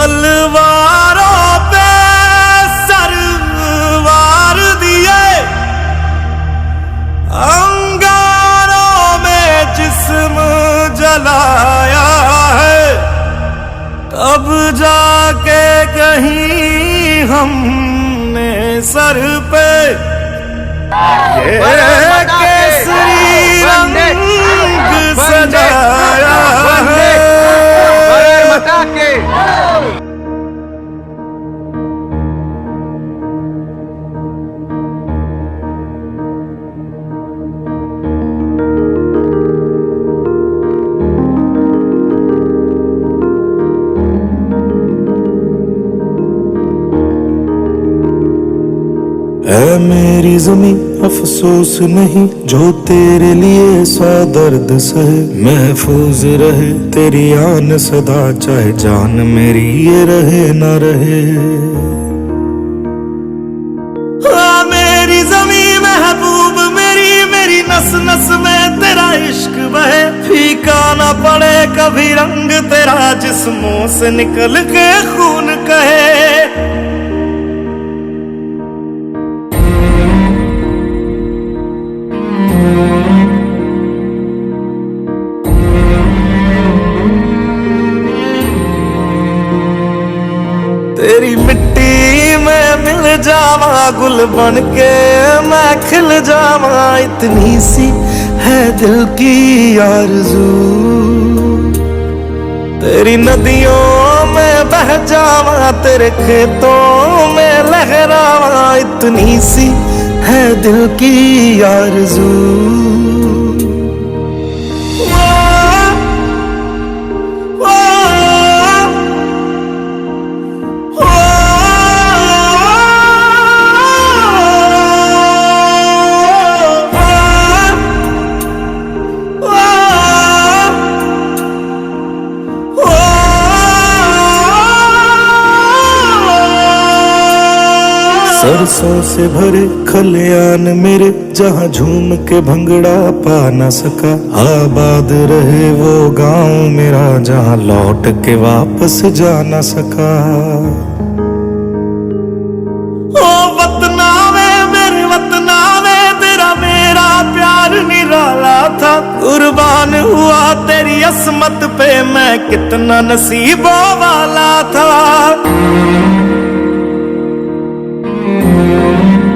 तलवारों पे सरवार दिए, अंगारों में जिस्म जलाया है, तब जाके कहीं हमने सर पे ये केसरी रंग सजाया है। ऐ मेरी ज़मीं अफसोस नहीं, जो तेरे लिए सौ दर्द सहे, महफूज रहे तेरी आन सदा, चाहे जान मेरी ये रहे न रहे। मेरी ज़मीं महबूब मेरी, मेरी नस नस में तेरा इश्क बहे, फीका न पड़े कभी रंग तेरा, जिस्मों से निकल के खून कहे। तेरी मिट्टी में मिल जावा गुल बन के मैं खिल जावा, इतनी सी है दिल की आरज़ू। तेरी नदियों में बह जावा, तेरे खेतों में लहरावा, इतनी सी है दिल की आरज़ू। सरसों से भरे खलियान मेरे, जहाँ झूम के भंगड़ा पा न सका, आबाद रहे वो गांव मेरा, जहाँ लौट के वापस जा न सका। ओ वतना में मेरे वतना में तेरा मेरा प्यार निराला था, कुर्बान हुआ तेरी असमत पे मैं कितना नसीबों वाला था।